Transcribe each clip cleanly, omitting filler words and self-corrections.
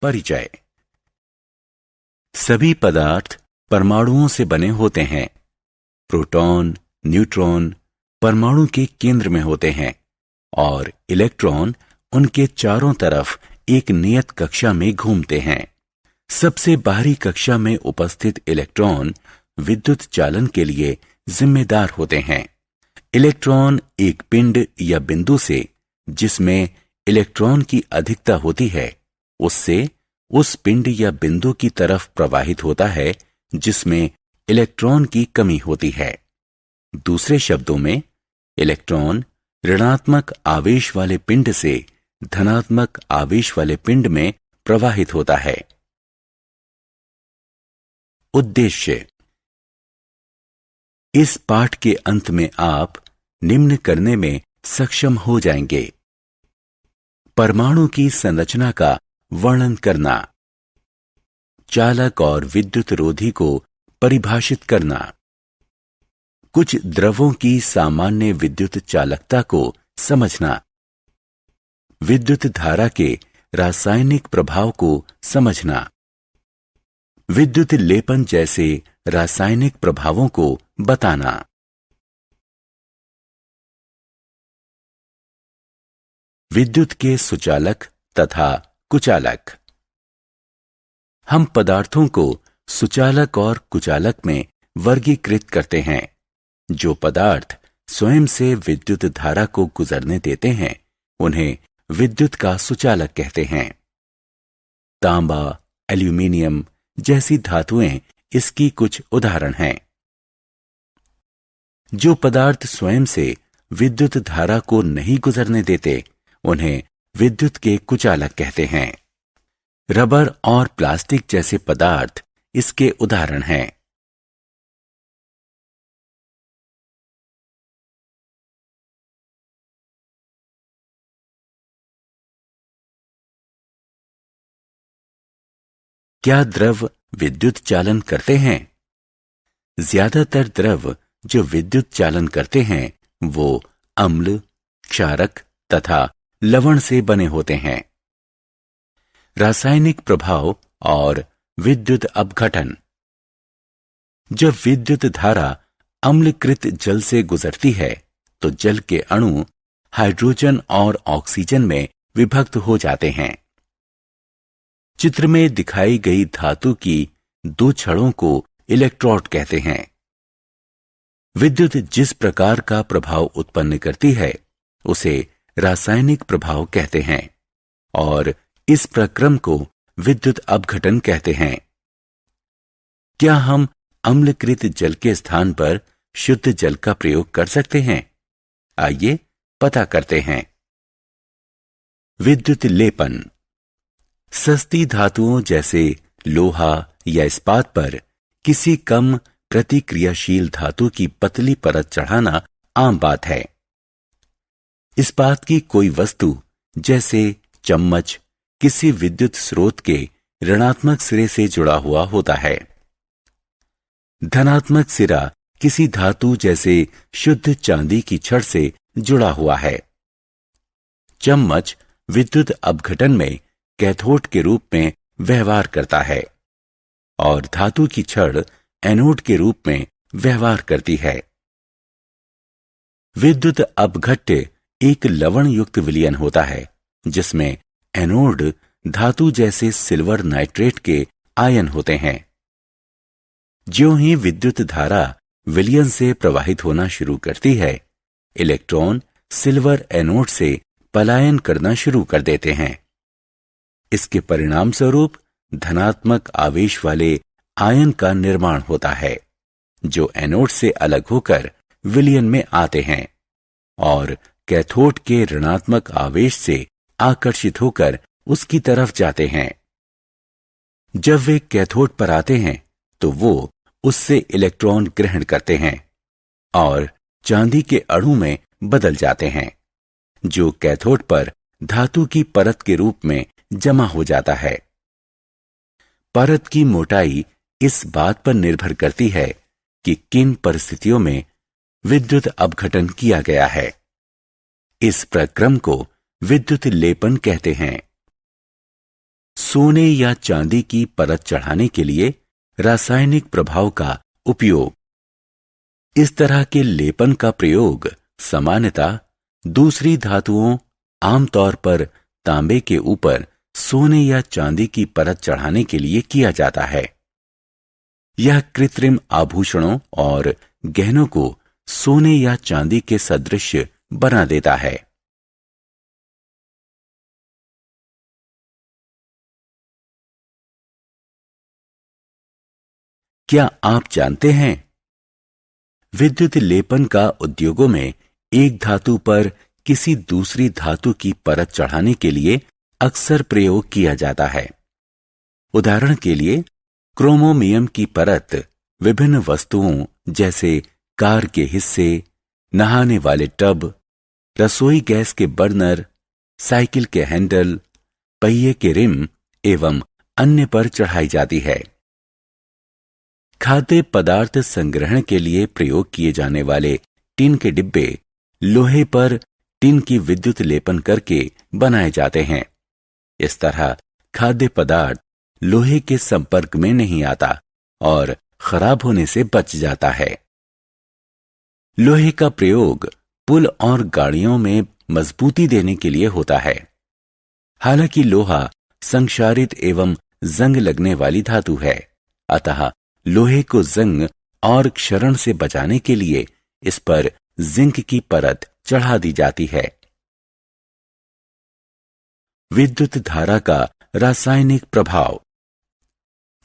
परिचय। सभी पदार्थ परमाणुओं से बने होते हैं। प्रोटॉन, न्यूट्रॉन परमाणु के केंद्र में होते हैं और इलेक्ट्रॉन उनके चारों तरफ एक नियत कक्षा में घूमते हैं। सबसे बाहरी कक्षा में उपस्थित इलेक्ट्रॉन विद्युत चालन के लिए जिम्मेदार होते हैं। इलेक्ट्रॉन एक पिंड या बिंदु से जिसमें इलेक्ट्रॉन की अधिकता होती है उससे उस पिंड या बिंदु की तरफ प्रवाहित होता है जिसमें इलेक्ट्रॉन की कमी होती है। दूसरे शब्दों में इलेक्ट्रॉन ऋणात्मक आवेश वाले पिंड से धनात्मक आवेश वाले पिंड में प्रवाहित होता है। उद्देश्य। इस पाठ के अंत में आप निम्न करने में सक्षम हो जाएंगे। परमाणु की संरचना का वर्णन करना, चालक और विद्युत रोधी को परिभाषित करना, कुछ द्रवों की सामान्य विद्युत चालकता को समझना, विद्युत धारा के रासायनिक प्रभाव को समझना, विद्युत लेपन जैसे रासायनिक प्रभावों को बताना। विद्युत के सुचालक तथा कुचालक। हम पदार्थों को सुचालक और कुचालक में वर्गीकृत करते हैं। जो पदार्थ स्वयं से विद्युत धारा को गुजरने देते हैं उन्हें विद्युत का सुचालक कहते हैं। तांबा, एल्यूमीनियम जैसी धातुएं इसकी कुछ उदाहरण हैं। जो पदार्थ स्वयं से विद्युत धारा को नहीं गुजरने देते उन्हें विद्युत के कुचालक कहते हैं। रबर और प्लास्टिक जैसे पदार्थ इसके उदाहरण हैं। क्या द्रव विद्युत चालन करते हैं? ज्यादातर द्रव जो विद्युत चालन करते हैं वो अम्ल, क्षारक तथा लवण से बने होते हैं। रासायनिक प्रभाव और विद्युत अपघटन। जब विद्युत धारा अम्लकृत जल से गुजरती है तो जल के अणु हाइड्रोजन और ऑक्सीजन में विभक्त हो जाते हैं। चित्र में दिखाई गई धातु की दो छड़ों को इलेक्ट्रोड कहते हैं। विद्युत जिस प्रकार का प्रभाव उत्पन्न करती है उसे रासायनिक प्रभाव कहते हैं और इस प्रक्रम को विद्युत अपघटन कहते हैं। क्या हम अम्लकृत जल के स्थान पर शुद्ध जल का प्रयोग कर सकते हैं? आइए पता करते हैं। विद्युत लेपन। सस्ती धातुओं जैसे लोहा या इस्पात पर किसी कम प्रतिक्रियाशील धातु की पतली परत चढ़ाना आम बात है। इस्पात की कोई वस्तु जैसे चम्मच किसी विद्युत स्रोत के ऋणात्मक सिरे से जुड़ा हुआ होता है। धनात्मक सिरा किसी धातु जैसे शुद्ध चांदी की छड़ से जुड़ा हुआ है। चम्मच विद्युत अपघटन में कैथोड के रूप में व्यवहार करता है और धातु की छड़ एनोड के रूप में व्यवहार करती है। विद्युत अपघट्य एक लवण युक्त विलयन होता है जिसमें एनोड धातु जैसे सिल्वर नाइट्रेट के आयन होते हैं। ज्यों ही विद्युत धारा विलयन से प्रवाहित होना शुरू करती है इलेक्ट्रॉन सिल्वर एनोड से पलायन करना शुरू कर देते हैं। इसके परिणाम स्वरूप धनात्मक आवेश वाले आयन का निर्माण होता है जो एनोड से अलग होकर विलयन में आते हैं और कैथोड के ऋणात्मक आवेश से आकर्षित होकर उसकी तरफ जाते हैं। जब वे कैथोड पर आते हैं तो वो उससे इलेक्ट्रॉन ग्रहण करते हैं और चांदी के अणु में बदल जाते हैं जो कैथोड पर धातु की परत के रूप में जमा हो जाता है। परत की मोटाई इस बात पर निर्भर करती है कि किन परिस्थितियों में विद्युत अपघटन किया गया है। इस प्रक्रम को विद्युत लेपन कहते हैं। सोने या चांदी की परत चढ़ाने के लिए रासायनिक प्रभाव का उपयोग। इस तरह के लेपन का प्रयोग सामान्यतः दूसरी धातुओं, आमतौर पर तांबे के ऊपर सोने या चांदी की परत चढ़ाने के लिए किया जाता है। यह कृत्रिम आभूषणों और गहनों को सोने या चांदी के सदृश बना देता है। क्या आप जानते हैं, विद्युत लेपन का उद्योगों में एक धातु पर किसी दूसरी धातु की परत चढ़ाने के लिए अक्सर प्रयोग किया जाता है। उदाहरण के लिए, क्रोमोमियम की परत विभिन्न वस्तुओं जैसे कार के हिस्से, नहाने वाले टब, रसोई गैस के बर्नर, साइकिल के हैंडल, पहिए के रिम एवं अन्य पर चढ़ाई जाती है। खाद्य पदार्थ संग्रहण के लिए प्रयोग किए जाने वाले टिन के डिब्बे लोहे पर टिन की विद्युत लेपन करके बनाए जाते हैं। इस तरह खाद्य पदार्थ लोहे के संपर्क में नहीं आता और खराब होने से बच जाता है। लोहे का प्रयोग पुल और गाड़ियों में मजबूती देने के लिए होता है। हालांकि लोहा संक्षारित एवं जंग लगने वाली धातु है, अतः लोहे को जंग और क्षरण से बचाने के लिए इस पर जिंक की परत चढ़ा दी जाती है। विद्युत धारा का रासायनिक प्रभाव।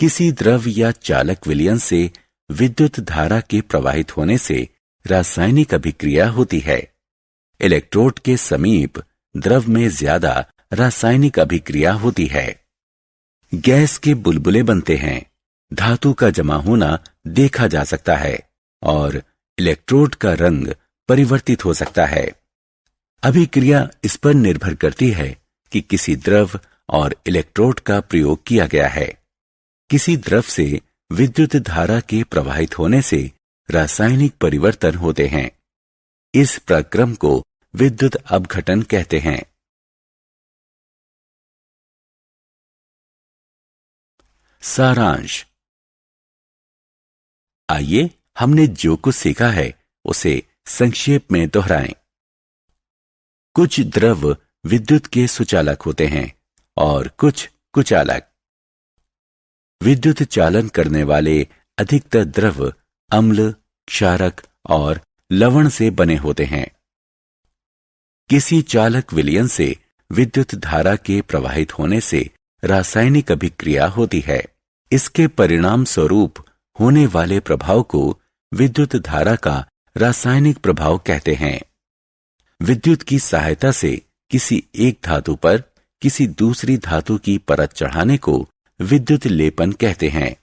किसी द्रव या चालक विलयन से विद्युत धारा के प्रवाहित होने से रासायनिक अभिक्रिया होती है। इलेक्ट्रोड के समीप द्रव में ज्यादा रासायनिक अभिक्रिया होती है। गैस के बुलबुले बनते हैं, धातु का जमा होना देखा जा सकता है और इलेक्ट्रोड का रंग परिवर्तित हो सकता है। अभिक्रिया इस पर निर्भर करती है कि किसी द्रव और इलेक्ट्रोड का प्रयोग किया गया है। किसी द्रव से विद्युत धारा के प्रवाहित होने से रासायनिक परिवर्तन होते हैं। इस प्रक्रम को विद्युत अपघटन कहते हैं। सारांश। आइए हमने जो कुछ सीखा है उसे संक्षेप में दोहराएं। कुछ द्रव विद्युत के सुचालक होते हैं और कुछ कुचालक। विद्युत चालन करने वाले अधिकतर द्रव अम्ल, क्षारक और लवण से बने होते हैं। किसी चालक विलयन से विद्युत धारा के प्रवाहित होने से रासायनिक अभिक्रिया होती है। इसके परिणाम स्वरूप होने वाले प्रभाव को विद्युत धारा का रासायनिक प्रभाव कहते हैं। विद्युत की सहायता से किसी एक धातु पर किसी दूसरी धातु की परत चढ़ाने को विद्युत लेपन कहते हैं।